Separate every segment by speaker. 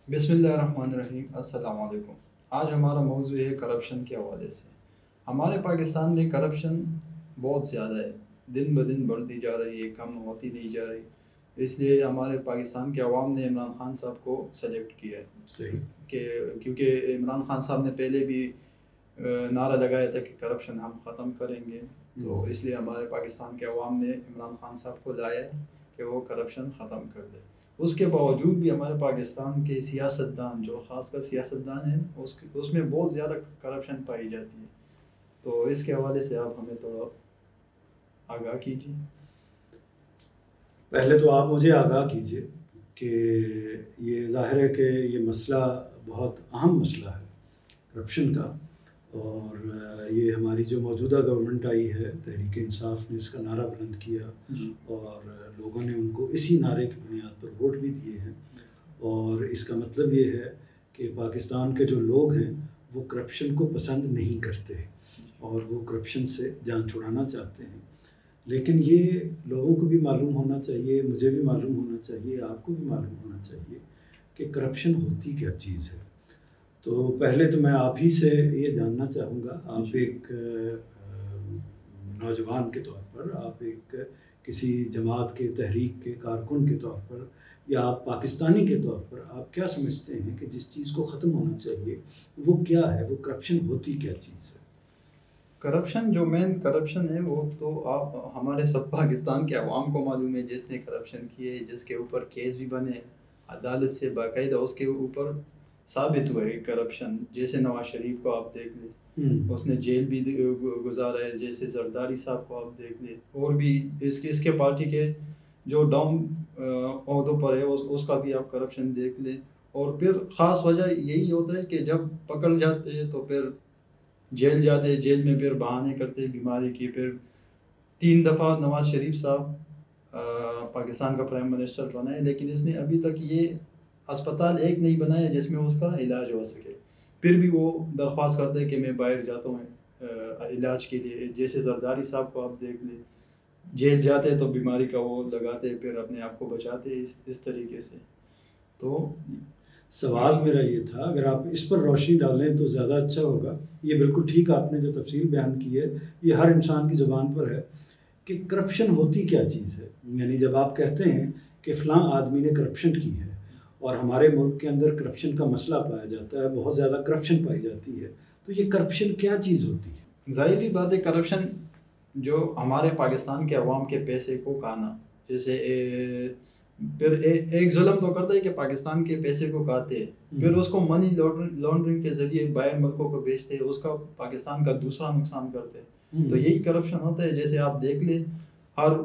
Speaker 1: بسم اللہ الرحمن الرحیم، السلام علیکم۔ آج ہمارا موضوع ہے کرپشن کے حوالے سے۔ ہمارے پاکستان میں کرپشن بہت زیادہ ہے، دن بدن بڑھتی جا رہی ہے، کم ہوتی نہیں جا رہی۔ اس لیے ہمارے پاکستان کے عوام نے عمران خان صاحب کو سلیکٹ کیا ہے
Speaker 2: صحیح
Speaker 1: کہ کیونکہ عمران خان صاحب نے پہلے بھی نعرہ لگایا تھا کہ کرپشن ہم ختم کریں گے، تو اس لیے ہمارے پاکستان کے عوام نے عمران خان صاحب کو لایا کہ وہ کرپشن ختم کر دے۔ اس کے باوجود بھی ہمارے پاکستان کے سیاستدان، جو خاص کر سیاستدان ہیں، اس میں بہت زیادہ کرپشن پائی جاتی ہے۔ تو اس کے حوالے سے آپ ہمیں تھوڑا آگاہ کیجیے۔
Speaker 2: پہلے تو آپ مجھے آگاہ کیجیے کہ یہ ظاہر ہے کہ یہ مسئلہ بہت اہم مسئلہ ہے کرپشن کا، اور یہ ہماری جو موجودہ گورنمنٹ آئی ہے تحریک انصاف نے اس کا نعرہ بلند کیا، اور لوگوں نے ان کو اسی نعرے کی بنیاد پر ووٹ بھی دیے ہیں۔ اور اس کا مطلب یہ ہے کہ پاکستان کے جو لوگ ہیں وہ کرپشن کو پسند نہیں کرتے، اور وہ کرپشن سے جان چھڑانا چاہتے ہیں۔ لیکن یہ لوگوں کو بھی معلوم ہونا چاہیے، مجھے بھی معلوم ہونا چاہیے، آپ کو بھی معلوم ہونا چاہیے کہ کرپشن ہوتی کیا چیز ہے۔ تو پہلے تو میں آپ ہی سے یہ جاننا چاہوں گا، آپ ایک نوجوان کے طور پر، آپ ایک کسی جماعت کے تحریک کے کارکن کے طور پر، یا آپ پاکستانی کے طور پر، آپ کیا سمجھتے ہیں کہ جس چیز کو ختم ہونا چاہیے وہ کیا ہے؟ وہ کرپشن ہوتی کیا چیز ہے؟
Speaker 1: کرپشن، جو مین کرپشن ہے، وہ تو آپ ہمارے سب پاکستان کے عوام کو معلوم ہے۔ جس نے کرپشن کیے، جس کے اوپر کیس بھی بنے عدالت سے باقاعدہ، اس کے اوپر ثابت ہوا ہے کرپشن۔ جیسے نواز شریف کو آپ دیکھ لیں، اس نے جیل بھی گزارا ہے۔ جیسے زرداری صاحب کو آپ دیکھ لیں، اور بھی اس کے پارٹی کے جو ڈاؤن عہدوں پر ہے، اس کا بھی آپ کرپشن دیکھ لیں۔ اور پھر خاص وجہ یہی ہوتا ہے کہ جب پکڑ جاتے ہیں تو پھر جیل جاتے، جیل میں پھر بہانے کرتے بیماری کی۔ پھر 3 دفعہ نواز شریف صاحب پاکستان کا پرائم منسٹر بنا ہے، لیکن اس نے ابھی تک یہ اسپتال ایک نہیں بنایا جس میں اس کا علاج ہو سکے۔ پھر بھی وہ درخواست کرتے ہیں کہ میں باہر جاتا ہوں علاج کے لیے۔ جیسے زرداری صاحب کو آپ دیکھ لیں، جیل جاتے تو بیماری کا وہ لگاتے، پھر اپنے آپ کو بچاتے اس طریقے سے۔ تو
Speaker 2: سوال میرا یہ تھا، اگر آپ اس پر روشنی ڈالیں تو زیادہ اچھا ہوگا۔ یہ بالکل ٹھیک آپ نے جو تفصیل بیان کی ہے، یہ ہر انسان کی زبان پر ہے کہ کرپشن ہوتی کیا چیز ہے۔ یعنی جب آپ کہتے ہیں کہ فلاں آدمی نے کرپشن کی ہے، اور ہمارے ملک کے اندر کرپشن کا مسئلہ پایا جاتا ہے، بہت زیادہ کرپشن پائی جاتی ہے، تو یہ کرپشن کیا چیز ہوتی ہے؟
Speaker 1: ظاہری بات ہے، کرپشن جو ہمارے پاکستان کے عوام کے پیسے کو کھانا، جیسے پھر ایک ظلم تو کرتا ہے کہ پاکستان کے پیسے کو کھاتے ہیں، پھر اس کو منی لانڈرنگ کے ذریعے باہر ملکوں کو بیچتے ہیں، اس کا پاکستان کا دوسرا نقصان کرتے ہیں۔ تو یہی کرپشن ہوتا ہے۔ جیسے آپ دیکھ لیں، ہر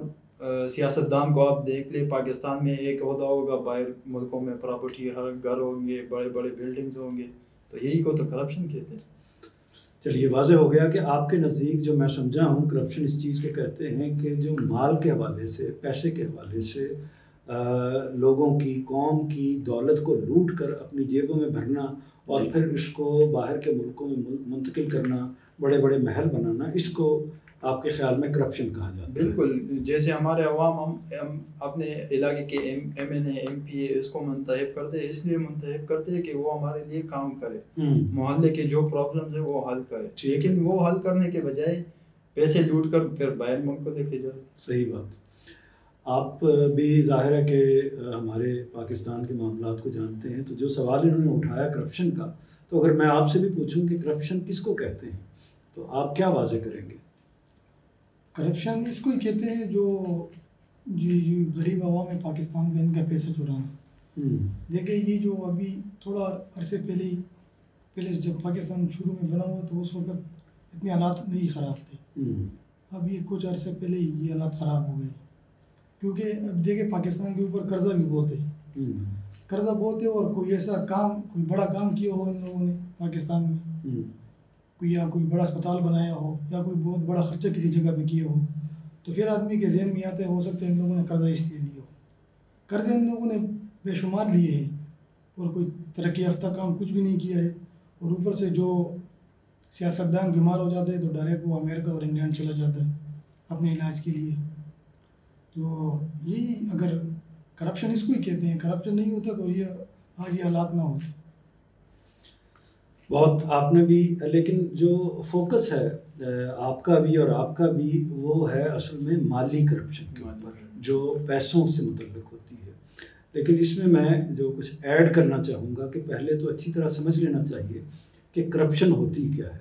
Speaker 1: سیاستدان کو آپ دیکھ لیں، پاکستان میں ایک عہدہ ہوگا، باہر ملکوں میں پراپرٹی، ہر گھر ہوں گے، بڑے بڑے بلڈنگز ہوں گے۔ تو یہی کو تو کرپشن کہتے ہیں۔
Speaker 2: چلیے، واضح ہو گیا کہ آپ کے نزدیک جو میں سمجھا ہوں کرپشن اس چیز کو کہتے ہیں کہ جو مال کے حوالے سے، پیسے کے حوالے سے لوگوں کی، قوم کی دولت کو لوٹ کر اپنی جیبوں میں بھرنا، اور پھر اس کو باہر کے ملکوں میں منتقل کرنا، بڑے بڑے محل بنانا، اس کو آپ کے خیال میں کرپشن کہا جاتا ہے؟
Speaker 1: بالکل۔ جیسے ہمارے عوام ہم اپنے علاقے کے ایم این اے، ایم پی اے اس کو منتخب کرتے ہیں، اس لیے منتخب کرتے ہیں کہ وہ ہمارے لیے کام کرے، محلے کے جو پرابلمز ہیں وہ حل کرے، لیکن وہ حل کرنے کے بجائے پیسے لوٹ کر پھر باہر ملک کو لے کے جائے۔
Speaker 2: صحیح بات۔ آپ بھی ظاہر ہے کہ ہمارے پاکستان کے معاملات کو جانتے ہیں، تو جو سوال انہوں نے اٹھایا کرپشن کا، تو اگر میں آپ سے بھی پوچھوں کہ کرپشن کس کو کہتے ہیں تو آپ کیا واضح کریں گے؟
Speaker 3: کرپشن اس کو ہی کہتے ہیں جو غریب عوام پاکستان میں ان کا پیسہ چرانا۔ دیکھیں، یہ جو ابھی تھوڑا عرصے پہلے جب پاکستان شروع میں بنا ہوا تو اس وقت اتنے حالات نہیں خراب تھے۔ اب یہ کچھ عرصے پہلے ہی یہ حالات خراب ہو گئے، کیونکہ اب دیکھیں پاکستان کے اوپر قرضہ بھی بہت ہے، قرضہ بہت ہے، اور کوئی ایسا کام، کوئی بڑا کام کیا ہو ان لوگوں نے پاکستان میں، یا کوئی بڑا اسپتال بنایا ہو، یا کوئی بہت بڑا خرچہ کسی جگہ پہ کیا ہو، تو پھر آدمی کے ذہن میں آتا ہے، ہو سکتا ہے ان لوگوں نے قرضہ اس لیے لیا ہو۔ قرضے ان لوگوں نے بے شمار لیے ہیں، اور کوئی ترقی یافتہ کام کچھ بھی نہیں کیا ہے، اور اوپر سے جو سیاستدان بیمار ہو جاتے ہیں تو ڈائریکٹ وہ امریکہ اور انگلینڈ چلا جاتا ہے اپنے علاج کے لیے۔ تو یہی اگر کرپشن اس کو ہی کہتے ہیں، کرپشن نہیں ہوتا تو یہ آج یہ حالات نہ ہوں.
Speaker 2: بہت آپ نے بھی، لیکن جو فوکس ہے آپ کا بھی اور آپ کا بھی وہ ہے اصل میں مالی کرپشن کے اوپر جو پیسوں سے متعلق ہوتی ہے. لیکن اس میں جو کچھ ایڈ کرنا چاہوں گا کہ پہلے تو اچھی طرح سمجھ لینا چاہیے کہ کرپشن ہوتی کیا ہے.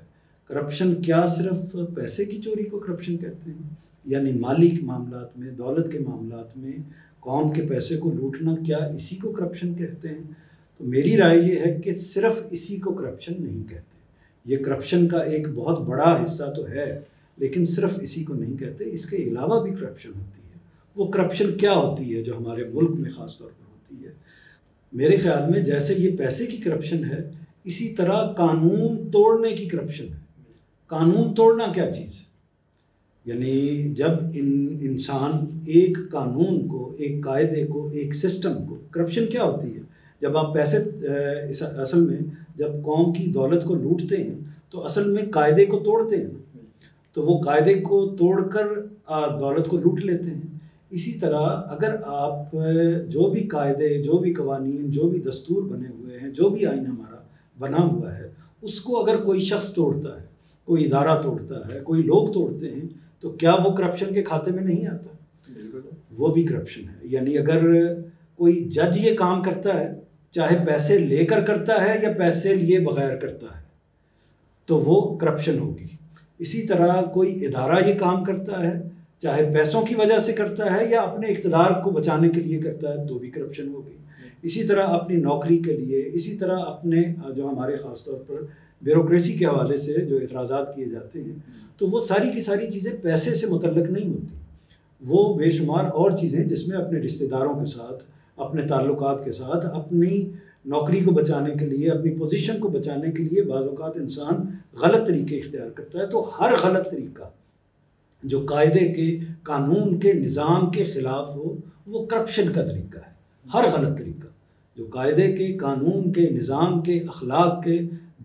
Speaker 2: کرپشن کیا صرف پیسے کی چوری کو کرپشن کہتے ہیں؟ یعنی مالی معاملات میں، دولت کے معاملات میں قوم کے پیسے کو لوٹنا، کیا اسی کو کرپشن کہتے ہیں؟ تو میری رائے یہ ہے کہ صرف اسی کو کرپشن نہیں کہتے. یہ کرپشن کا ایک بہت بڑا حصہ تو ہے، لیکن صرف اسی کو نہیں کہتے. اس کے علاوہ بھی کرپشن ہوتی ہے. وہ کرپشن کیا ہوتی ہے جو ہمارے ملک میں خاص طور پر ہوتی ہے؟ میرے خیال میں جیسے یہ پیسے کی کرپشن ہے، اسی طرح قانون توڑنے کی کرپشن ہے. قانون توڑنا کیا چیز ہے؟ یعنی جب انسان ایک قانون کو، ایک قاعدے کو، ایک سسٹم کو، کرپشن کیا ہوتی ہے؟ جب آپ پیسے اصل میں جب قوم کی دولت کو لوٹتے ہیں تو اصل میں قاعدے کو توڑتے ہیں، تو وہ قاعدے کو توڑ کر دولت کو لوٹ لیتے ہیں. اسی طرح اگر آپ جو بھی قاعدے، جو بھی قوانین، جو بھی دستور بنے ہوئے ہیں، جو بھی آئین ہمارا بنا ہوا ہے، اس کو اگر کوئی شخص توڑتا ہے، کوئی ادارہ توڑتا ہے، کوئی لوگ توڑتے ہیں، تو کیا وہ کرپشن کے کھاتے میں نہیں آتا؟ وہ بھی کرپشن ہے. یعنی اگر کوئی جج یہ کام کرتا ہے، چاہے پیسے لے کر کرتا ہے یا پیسے لیے بغیر کرتا ہے، تو وہ کرپشن ہوگی. اسی طرح کوئی ادارہ یہ کام کرتا ہے، چاہے پیسوں کی وجہ سے کرتا ہے یا اپنے اقتدار کو بچانے کے لیے کرتا ہے، تو بھی کرپشن ہوگی. اسی طرح اپنی نوکری کے لیے، اسی طرح اپنے جو ہمارے خاص طور پر بیوروکریسی کے حوالے سے جو اعتراضات کیے جاتے ہیں، تو وہ ساری کی ساری چیزیں پیسے سے متعلق نہیں ہوتی. وہ بے شمار اور چیزیں جس میں اپنے رشتہ داروں کے ساتھ، اپنے تعلقات کے ساتھ، اپنی نوکری کو بچانے کے لیے، اپنی پوزیشن کو بچانے کے لیے بعض اوقات انسان غلط طریقے اختیار کرتا ہے. تو ہر غلط طریقہ جو قاعدے کے، قانون کے، نظام کے خلاف ہو، وہ کرپشن کا طریقہ ہے. ہر غلط طریقہ جو قاعدے کے، قانون کے، نظام کے، اخلاق کے،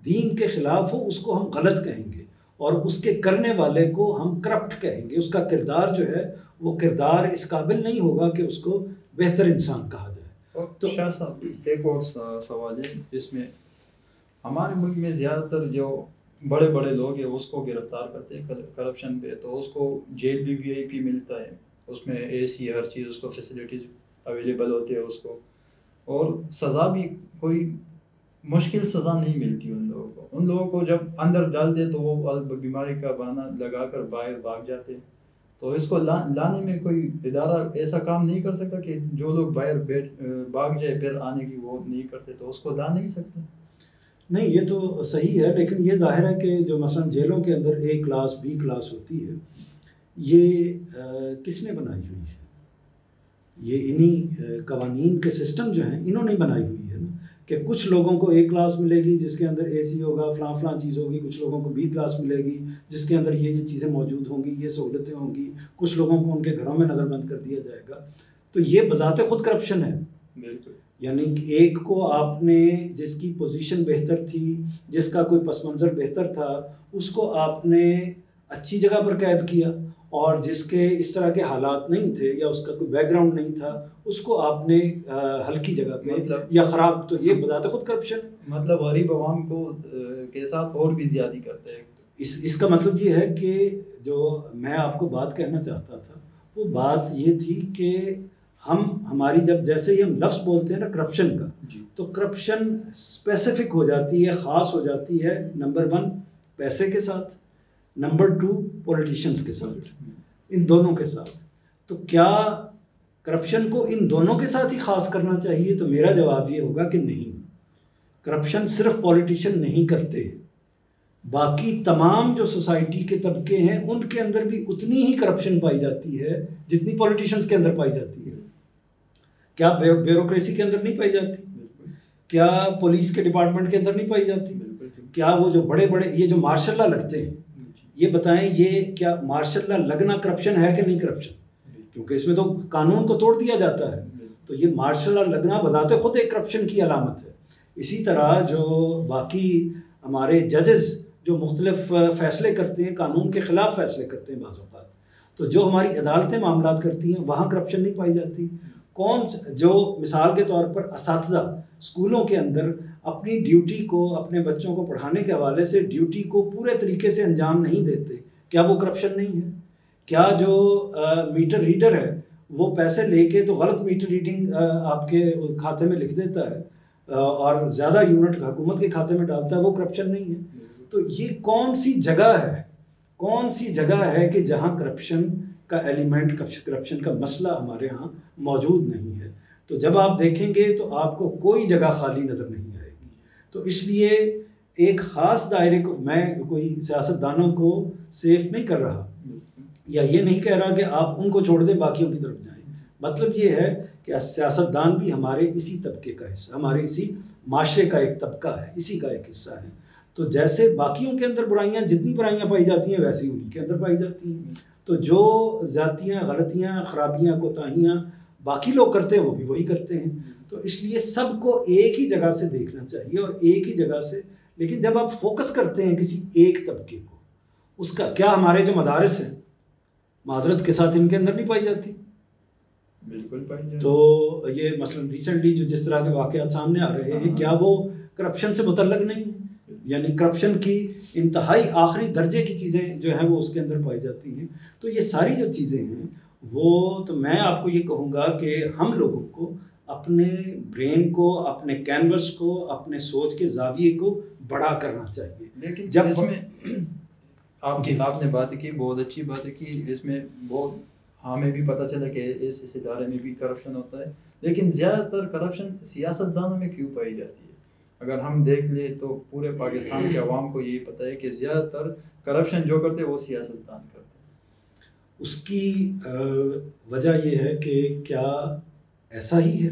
Speaker 2: دین کے خلاف ہو، اس کو ہم غلط کہیں گے، اور اس کے کرنے والے کو ہم کرپٹ کہیں گے. اس کا کردار جو ہے وہ کردار اس قابل نہیں ہوگا کہ اس کو بہتر انسان کہا جائے.
Speaker 1: تو شاہ صاحب ایک اور سوال ہے اس میں، ہمارے ملک میں زیادہ تر جو بڑے بڑے لوگ ہیں اس کو گرفتار کرتے ہیں کرپشن پہ، تو اس کو جیل بھی VIP ملتا ہے، اس میں AC ہر چیز، اس کو فیسلٹیز اویلیبل ہوتے ہیں اس کو، اور سزا بھی کوئی مشکل سزا نہیں ملتی ان لوگوں کو. ان لوگوں کو جب اندر ڈال دے تو وہ بیماری کا بہانہ لگا کر باہر بھاگ جاتے. تو اس کو لانے میں کوئی ادارہ ایسا کام نہیں کر سکتا کہ جو لوگ باہر بھاگ جائے پھر آنے کی وہ نہیں کرتے، تو اس کو لا نہیں سکتے؟
Speaker 2: نہیں، یہ تو صحیح ہے، لیکن یہ ظاہر ہے کہ جو مثلا جیلوں کے اندر A کلاس B کلاس ہوتی ہے، یہ کس نے بنائی ہوئی ہے؟ یہ انہی قوانین کے سسٹم جو ہیں انہوں نے بنائی ہوئی ہے نا، کہ کچھ لوگوں کو A کلاس ملے گی جس کے اندر AC ہوگا، فلاں چیز ہوگی، کچھ لوگوں کو B کلاس ملے گی جس کے اندر یہ چیزیں موجود ہوں گی، یہ سہولتیں ہوں گی، کچھ لوگوں کو ان کے گھروں میں نظر بند کر دیا جائے گا. تو یہ بذات خود کرپشن ہے.
Speaker 1: بالکل.
Speaker 2: یعنی ایک کو آپ نے، جس کی پوزیشن بہتر تھی، جس کا کوئی پس منظر بہتر تھا، اس کو آپ نے اچھی جگہ پر قید کیا، اور جس کے اس طرح کے حالات نہیں تھے یا اس کا کوئی بیک گراؤنڈ نہیں تھا، اس کو آپ نے ہلکی جگہ پہ یا خراب. تو یہ بذات خود کرپشن ہے.
Speaker 1: مطلب غریب عوام کو کے ساتھ اور بھی زیادتی کرتے ہیں.
Speaker 2: اس کا مطلب یہ ہے کہ جو میں آپ کو بات کہنا چاہتا تھا وہ بات یہ تھی کہ ہماری جب جیسے ہی ہم لفظ بولتے ہیں نا کرپشن کا، تو کرپشن اسپیسیفک ہو جاتی ہے، خاص ہو جاتی ہے. نمبر 1 پیسے کے ساتھ، نمبر 2 پولیٹیشنز کے ساتھ، ان دونوں کے ساتھ. تو کیا کرپشن کو ان دونوں کے ساتھ ہی خاص کرنا چاہیے؟ تو میرا جواب یہ ہوگا کہ نہیں. کرپشن صرف پولیٹیشین نہیں کرتے، باقی تمام جو سوسائٹی کے طبقے ہیں ان کے اندر بھی اتنی ہی کرپشن پائی جاتی ہے جتنی پولیٹیشنز کے اندر پائی جاتی ہے. کیا بیوروکریسی کے اندر نہیں پائی جاتی؟ کیا پولیس کے ڈپارٹمنٹ کے اندر نہیں پائی جاتی؟ کیا وہ جو بڑے بڑے یہ جو مارشل لا لگتے ہیں، یہ بتائیں یہ کیا مارشل لا لگنا کرپشن ہے کہ نہیں کرپشن؟ کیونکہ اس میں تو قانون کو توڑ دیا جاتا ہے. تو یہ مارشل لا لگنا بذات خود ایک کرپشن کی علامت ہے. اسی طرح جو باقی ہمارے ججز جو مختلف فیصلے کرتے ہیں، قانون کے خلاف فیصلے کرتے ہیں بعض اوقات، تو جو ہماری عدالتیں معاملات کرتی ہیں وہاں کرپشن نہیں پائی جاتی. کون جو مثال کے طور پر اساتذہ اسکولوں کے اندر اپنی ڈیوٹی کو اپنے بچوں کو پڑھانے کے حوالے سے ڈیوٹی کو پورے طریقے سے انجام نہیں دیتے، کیا وہ کرپشن نہیں ہے؟ کیا جو میٹر ریڈر ہے وہ پیسے لے کے تو غلط میٹر ریڈنگ آپ کے کھاتے میں لکھ دیتا ہے اور زیادہ یونٹ حکومت کے کھاتے میں ڈالتا ہے، وہ کرپشن نہیں ہے؟ تو یہ کون سی جگہ ہے کہ جہاں کرپشن کا ایلیمنٹ، کرپشن کا مسئلہ ہمارے ہاں موجود نہیں ہے؟ تو جب آپ دیکھیں گے تو آپ کو کوئی جگہ خالی نظر نہیں آئے گی. تو اس لیے ایک خاص دائرے کو، میں کوئی سیاستدانوں کو سیف نہیں کر رہا یا یہ نہیں کہہ رہا کہ آپ ان کو چھوڑ دیں باقیوں کی طرف جائیں. مطلب یہ ہے کہ سیاستدان بھی ہمارے اسی طبقے کا حصہ، ہمارے اسی معاشرے کا ایک طبقہ ہے، اسی کا ایک حصہ ہے. تو جیسے باقیوں کے اندر برائیاں، جتنی برائیاں پائی جاتی ہیں ویسے انہی کے اندر پائی جاتی ہیں. تو جو زیادتیاں، غلطیاں، خرابیاں، کوتاہیاں باقی لوگ کرتے ہیں وہ بھی وہی کرتے ہیں. تو اس لیے سب کو ایک ہی جگہ سے دیکھنا چاہیے اور ایک ہی جگہ سے. لیکن جب آپ فوکس کرتے ہیں کسی ایک طبقے کو، اس کا کیا ہمارے جو مدارس ہیں معذرت کے ساتھ ان کے اندر نہیں پائی جاتی؟
Speaker 1: بالکل پائی جاتی.
Speaker 2: تو یہ مثلا ریسنٹلی جو جس طرح کے واقعات سامنے آ رہے ہیں، کیا وہ کرپشن سے متعلق نہیں ہیں؟ یعنی کرپشن کی انتہائی آخری درجے کی چیزیں جو ہیں وہ اس کے اندر پائی جاتی ہیں. تو یہ ساری جو چیزیں ہیں وہ، تو میں آپ کو یہ کہوں گا کہ ہم لوگوں کو اپنے برین کو، اپنے کینوس کو، اپنے سوچ کے زاویے کو بڑا کرنا چاہیے.
Speaker 1: لیکن
Speaker 2: جب
Speaker 1: اس میں آپ نے بات کی، بہت اچھی بات ہے کہ اس میں بہت ہمیں بھی پتہ چلا کہ اس ادارے میں بھی کرپشن ہوتا ہے. لیکن زیادہ تر کرپشن سیاستدانوں میں کیوں پائی جاتی ہے؟ اگر ہم دیکھ لیں تو پورے پاکستان کے عوام کو یہی پتہ ہے کہ زیادہ تر کرپشن جو کرتے ہیں وہ سیاستدان کرتے ہیں.
Speaker 2: اس کی وجہ یہ ہے کہ کیا ایسا ہی ہے؟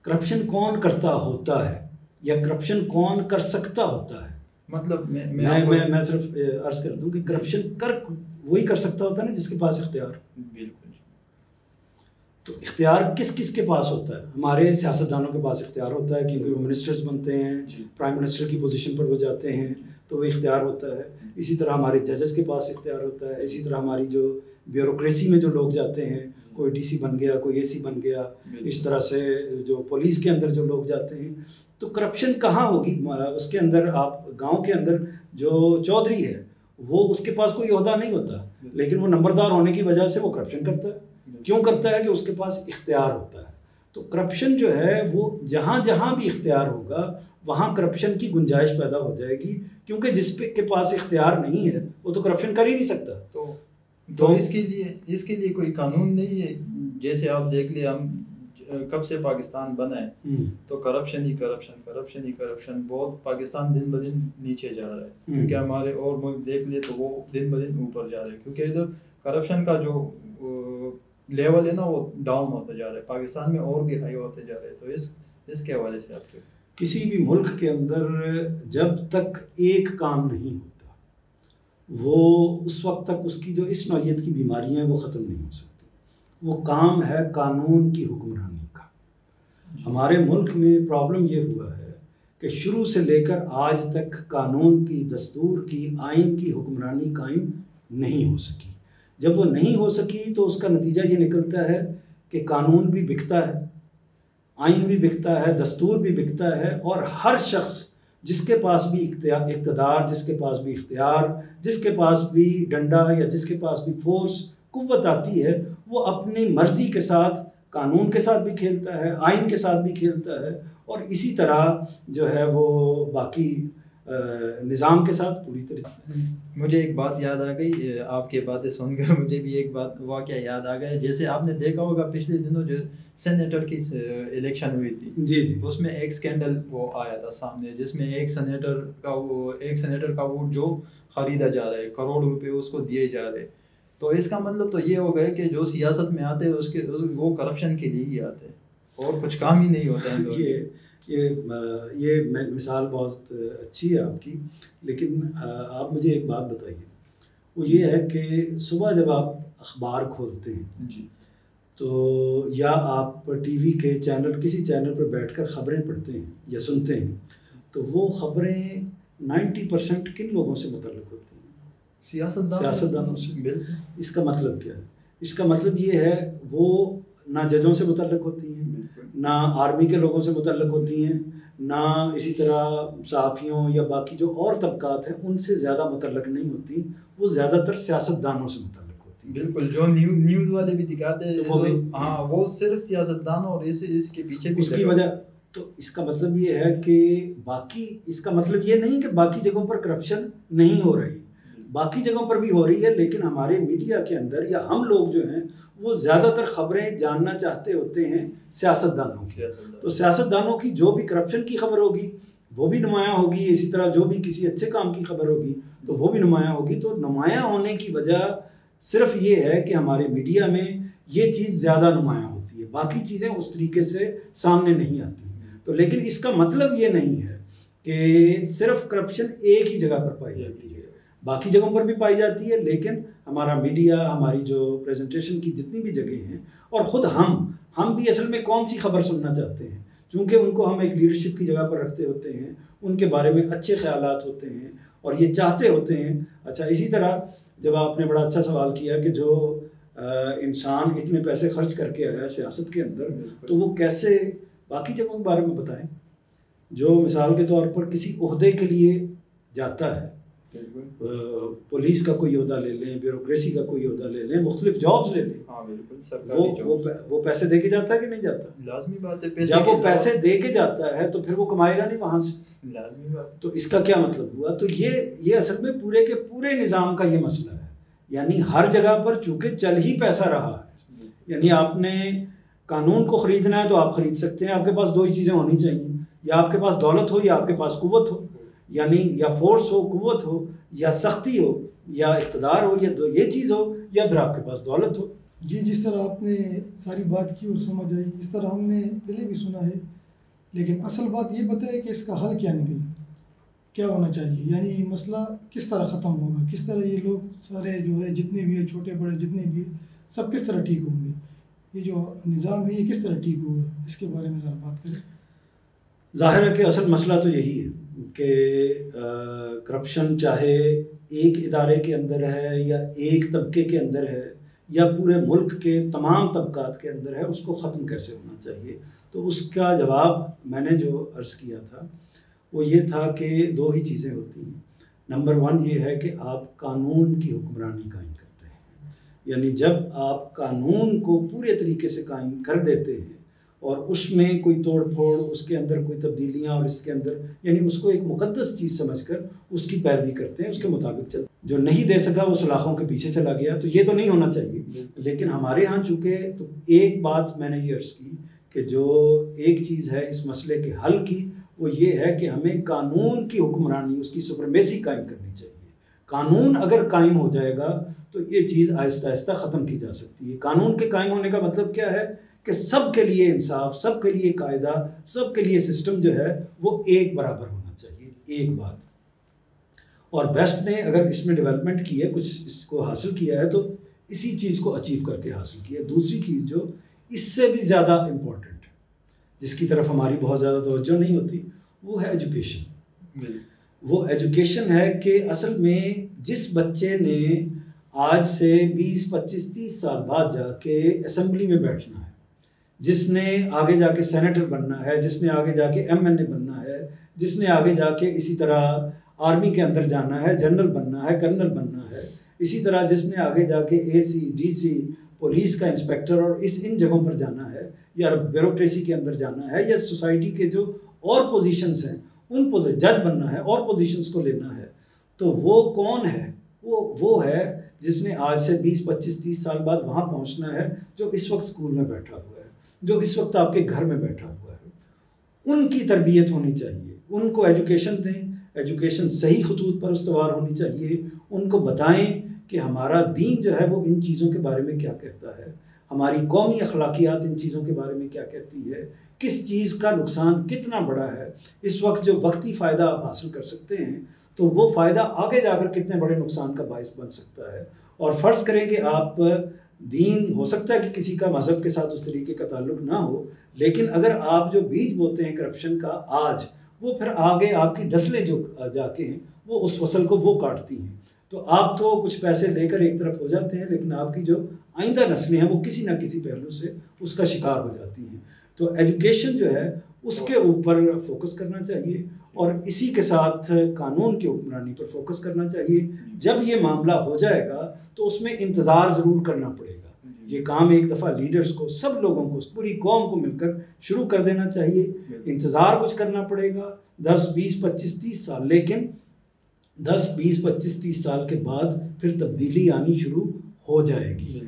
Speaker 2: کرپشن کون کرتا ہوتا ہے یا کرپشن کون کر سکتا ہوتا ہے؟
Speaker 1: مطلب
Speaker 2: میں صرف عرض کر دوں کہ کرپشن وہی کر سکتا ہوتا ہے نا جس کے پاس اختیار.
Speaker 1: بالکل.
Speaker 2: تو اختیار کس کس کے پاس ہوتا ہے؟ ہمارے سیاستدانوں کے پاس اختیار ہوتا ہے کیونکہ وہ منسٹرز بنتے ہیں، پرائم منسٹر کی پوزیشن پر وہ جاتے ہیں تو وہ اختیار ہوتا ہے. اسی طرح ہمارے ججز کے پاس اختیار ہوتا ہے. اسی طرح ہماری جو بیوروکریسی میں جو لوگ جاتے ہیں، کوئی ڈی سی بن گیا، کوئی اے سی بن گیا، اس طرح سے جو پولیس کے اندر جو لوگ جاتے ہیں. تو کرپشن کہاں ہوگی اس کے اندر؟ آپ گاؤں کے اندر جو چودھری ہے وہ، اس کے پاس کوئی عہدہ نہیں ہوتا لیکن وہ نمبردار ہونے کی وجہ سے وہ کرپشن کرتا ہے. کیوں کرتا ہے؟ کہ اس کے پاس اختیار ہوتا ہے. تو کرپشن جو ہے وہ جہاں جہاں بھی اختیار ہوگا وہاں کرپشن کی گنجائش پیدا ہو جائے گی، کیونکہ جس کے پاس اختیار نہیں ہے وہ تو کرپشن کر ہی نہیں سکتا.
Speaker 1: تو اس کے لیے کوئی قانون نہیں ہے. جیسے آپ دیکھ لیں، ہم کب سے پاکستان بنا ہے تو کرپشن ہی کرپشن بہت پاکستان دن بدن نیچے جا رہا ہے. کیونکہ ہمارے اور ملک دیکھ لے تو وہ دن بدن اوپر جا رہے ہیں، کیونکہ ادھر کرپشن کا جو لیول ہے نا وہ ڈاؤن ہوتا جا رہا ہے. پاکستان میں اور بھی ہائی ہوتے جا رہے ہیں. تو اس کے حوالے سے آپ کے
Speaker 2: کسی بھی ملک کے اندر جب تک ایک کام نہیں ہوتا وہ اس وقت تک اس کی جو اس نوعیت کی بیماریاں ہیں وہ ختم نہیں ہو سکتی. وہ کام ہے قانون کی حکمرانی کا. ہمارے ملک میں پرابلم یہ ہوا ہے کہ شروع سے لے کر آج تک قانون کی، دستور کی، آئین کی حکمرانی قائم نہیں ہو سکی. جب وہ نہیں ہو سکی تو اس کا نتیجہ یہ نکلتا ہے کہ قانون بھی بکتا ہے، آئین بھی بکتا ہے، دستور بھی بکتا ہے، اور ہر شخص جس کے پاس بھی اقتدار، جس کے پاس بھی اختیار، جس کے پاس بھی ڈنڈا یا جس کے پاس بھی فورس، قوت آتی ہے، وہ اپنی مرضی کے ساتھ قانون کے ساتھ بھی کھیلتا ہے، آئین کے ساتھ بھی کھیلتا ہے، اور اسی طرح جو ہے وہ باقی نظام کے ساتھ پوری طرح.
Speaker 1: مجھے ایک بات یاد آ گئی آپ کے باتیں سن کر. مجھے بھی ایک بات واقعہ یاد آ گیا. جیسے آپ نے دیکھا ہوگا پچھلے دنوں جو سینیٹر کی الیکشن ہوئی تھی،
Speaker 2: جی
Speaker 1: اس میں ایک سکینڈل وہ آیا تھا سامنے، جس میں ایک سینیٹر کا ووٹ جو خریدا جا رہا ہے، کروڑ روپے اس کو دیے جا رہے. تو اس کا مطلب تو یہ ہو گیا کہ جو سیاست میں آتے ہیں وہ کرپشن کے لیے ہی آتے ہیں اور کچھ کام ہی نہیں ہوتا ہے.
Speaker 2: یہ مثال بہت اچھی ہے آپ کی. لیکن آپ مجھے ایک بات بتائیے، وہ یہ ہے کہ صبح جب آپ اخبار کھولتے ہیں
Speaker 1: جی،
Speaker 2: تو یا آپ ٹی وی کے چینل، کسی چینل پر بیٹھ کر خبریں پڑھتے ہیں یا سنتے ہیں، تو وہ خبریں 90% کن لوگوں سے متعلق ہوتی ہیں؟
Speaker 1: سیاستدانوں سے.
Speaker 2: اس کا مطلب کیا ہے؟ اس کا مطلب یہ ہے وہ نہ ججوں سے متعلق ہوتی ہیں، نہ آرمی کے لوگوں سے متعلق ہوتی ہیں، نہ اسی طرح صحافیوں یا باقی جو اور طبقات ہیں ان سے زیادہ متعلق نہیں ہوتی، وہ زیادہ تر سیاستدانوں سے متعلق ہوتی ہیں۔
Speaker 1: بالکل، جو نیوز والے بھی دکھاتے ہیں ہاں وہ صرف سیاستدانوں اور اس کے پیچھے بھی
Speaker 2: اس کی وجہ، تو اس کا مطلب یہ ہے کہ باقی، اس کا مطلب یہ نہیں کہ باقی جگہوں پر کرپشن نہیں ہو رہی، باقی جگہوں پر بھی ہو رہی ہے، لیکن ہمارے میڈیا کے اندر یا ہم لوگ جو ہیں وہ زیادہ تر خبریں جاننا چاہتے ہوتے ہیں سیاستدانوں کی، تو سیاستدانوں کی جو بھی کرپشن کی خبر ہوگی وہ بھی نمایاں ہوگی، اسی طرح جو بھی کسی اچھے کام کی خبر ہوگی تو وہ بھی نمایاں ہوگی۔ تو نمایاں ہونے کی وجہ صرف یہ ہے کہ ہمارے میڈیا میں یہ چیز زیادہ نمایاں ہوتی ہے، باقی چیزیں اس طریقے سے سامنے نہیں آتی۔ تو لیکن اس کا مطلب یہ نہیں ہے کہ صرف کرپشن ایک ہی جگہ پر پائی جاتی ہے، باقی جگہوں پر بھی پائی جاتی ہے، لیکن ہمارا میڈیا، ہماری جو پریزنٹیشن کی جتنی بھی جگہیں ہیں، اور خود ہم بھی اصل میں کون سی خبر سننا چاہتے ہیں، چونکہ ان کو ہم ایک لیڈرشپ کی جگہ پر رکھتے ہوتے ہیں، ان کے بارے میں اچھے خیالات ہوتے ہیں اور یہ چاہتے ہوتے ہیں۔ اچھا، اسی طرح جب آپ نے بڑا اچھا سوال کیا کہ جو انسان اتنے پیسے خرچ کر کے آیا سیاست کے اندر، تو وہ کیسے باقی جگہوں کے بارے میں بتائیں۔ جو مثال کے طور پر کسی عہدے کے لیے جاتا ہے، پولیس کا کوئی عہدہ لے لیں، بیوروکریسی کا کوئی عہدہ لے لیں، مختلف جابز لے لیں، وہ پیسے دے کے جاتا ہے کہ نہیں جاتا؟
Speaker 1: لازمی بات ہے،
Speaker 2: جب وہ پیسے دے کے جاتا ہے تو پھر وہ کمائے گا نہیں وہاں سے،
Speaker 1: لازمی بات۔
Speaker 2: تو اس کا کیا مطلب ہوا؟ تو یہ اصل میں پورے کے پورے نظام کا یہ مسئلہ ہے، یعنی ہر جگہ پر چونکہ چل ہی پیسہ رہا ہے، یعنی آپ نے قانون کو خریدنا ہے تو آپ خرید سکتے ہیں، آپ کے پاس دو ہی چیزیں ہونی چاہیے، یا آپ کے پاس دولت ہو یا آپ کے پاس قوت ہو، یعنی یا فورس ہو، قوت ہو، یا سختی ہو، یا اقتدار ہو، یا یہ چیز ہو، یا پھر آپ کے پاس دولت ہو۔
Speaker 3: جی، جس طرح آپ نے ساری بات کی اور سمجھ آئی، اس طرح ہم نے پہلے بھی سنا ہے، لیکن اصل بات یہ بتائے کہ اس کا حل کیا نکلے، کیا ہونا چاہیے، یعنی یہ مسئلہ کس طرح ختم ہوگا، کس طرح یہ لوگ سارے جو ہے جتنے بھی ہیں، چھوٹے بڑے جتنے بھی ہیں، سب کس طرح ٹھیک ہوں گے، یہ جو نظام ہے یہ کس طرح ٹھیک ہوگا، اس کے بارے میں ذرا بات کریں۔
Speaker 2: ظاہر ہے کہ اصل مسئلہ تو یہی ہے کہ کرپشن چاہے ایک ادارے کے اندر ہے یا ایک طبقے کے اندر ہے یا پورے ملک کے تمام طبقات کے اندر ہے، اس کو ختم کیسے ہونا چاہیے۔ تو اس کا جواب میں نے جو عرض کیا تھا وہ یہ تھا کہ دو ہی چیزیں ہوتی ہیں۔ نمبر 1 یہ ہے کہ آپ قانون کی حکمرانی قائم کرتے ہیں، یعنی جب آپ قانون کو پورے طریقے سے قائم کر دیتے ہیں اور اس میں کوئی توڑ پھوڑ، اس کے اندر کوئی تبدیلیاں، اور اس کے اندر یعنی اس کو ایک مقدس چیز سمجھ کر اس کی پیروی کرتے ہیں، اس کے مطابق چلتے ہیں۔ جو نہیں دے سکا وہ سلاخوں کے پیچھے چلا گیا، تو یہ تو نہیں ہونا چاہیے۔ لیکن ہمارے ہاں چونکہ تو ایک بات میں نے یہ عرض کی کہ جو ایک چیز ہے اس مسئلے کے حل کی، وہ یہ ہے کہ ہمیں قانون کی حکمرانی، اس کی سپرمیسی قائم کرنی چاہیے۔ قانون اگر قائم ہو جائے گا تو یہ چیز آہستہ آہستہ ختم کی جا سکتی ہے۔ قانون کے قائم ہونے کا مطلب کیا ہے کہ سب کے لیے انصاف، سب کے لیے قاعدہ، سب کے لیے سسٹم جو ہے وہ ایک برابر ہونا چاہیے، ایک بات۔ اور ویسٹ نے اگر اس میں ڈیولپمنٹ کی ہے، کچھ اس کو حاصل کیا ہے، تو اسی چیز کو اچیو کر کے حاصل کیا ہے۔ دوسری چیز جو اس سے بھی زیادہ امپورٹنٹ ہے، جس کی طرف ہماری بہت زیادہ توجہ نہیں ہوتی، وہ ہے ایجوکیشن۔ وہ ایجوکیشن ہے کہ اصل میں جس بچے نے آج سے 20 25 30 سال بعد جا کے اسمبلی میں بیٹھنا ہے، جس نے آگے جا کے سینیٹر بننا ہے، جس نے آگے جا کے MNA بننا ہے، جس نے آگے جا کے اسی طرح آرمی کے اندر جانا ہے، جنرل بننا ہے، کرنل بننا ہے، اسی طرح جس نے آگے جا کے AC DC پولیس کا انسپیکٹر اور ان جگہوں پر جانا ہے، یا بیوروکریسی کے اندر جانا ہے، یا سوسائٹی کے جو اور پوزیشنز ہیں ان جج بننا ہے اور پوزیشنز کو لینا ہے، تو وہ کون ہے؟ وہ ہے جس نے آج سے 20 25 30 سال بعد وہاں پہنچنا ہے، جو اس وقت اسکول میں بیٹھا ہوا ہے، جو اس وقت آپ کے گھر میں بیٹھا ہوا ہے۔ ان کی تربیت ہونی چاہیے، ان کو ایجوکیشن دیں، ایجوکیشن صحیح خطوط پر استوار ہونی چاہیے، ان کو بتائیں کہ ہمارا دین جو ہے وہ ان چیزوں کے بارے میں کیا کہتا ہے، ہماری قومی اخلاقیات ان چیزوں کے بارے میں کیا کہتی ہے، کس چیز کا نقصان کتنا بڑا ہے۔ اس وقت جو وقتی فائدہ آپ حاصل کر سکتے ہیں تو وہ فائدہ آگے جا کر کتنے بڑے نقصان کا باعث بن سکتا ہے۔ اور فرض کریں کہ آپ دین، ہو سکتا ہے کہ کسی کا مذہب کے ساتھ اس طریقے کا تعلق نہ ہو، لیکن اگر آپ جو بیج بوتے ہیں کرپشن کا آج، وہ پھر آگے آپ کی نسلیں جو جا کے ہیں وہ اس فصل کو وہ کاٹتی ہیں۔ تو آپ تو کچھ پیسے لے کر ایک طرف ہو جاتے ہیں، لیکن آپ کی جو آئندہ نسلیں ہیں وہ کسی نہ کسی پہلو سے اس کا شکار ہو جاتی ہیں. تو ایجوکیشن جو ہے اس کے اوپر فوکس کرنا چاہیے اور اسی کے ساتھ قانون کی حکمرانی پر فوکس کرنا چاہیے. جب یہ معاملہ ہو جائے گا تو اس میں انتظار ضرور کرنا پڑے گا. یہ کام ایک دفعہ لیڈرز کو، سب لوگوں کو، پوری قوم کو مل کر شروع کر دینا چاہیے. انتظار کچھ کرنا پڑے گا 10 20 25 30 سال، لیکن 10 20 25 30 سال کے بعد پھر تبدیلی آنی شروع ہو جائے گی.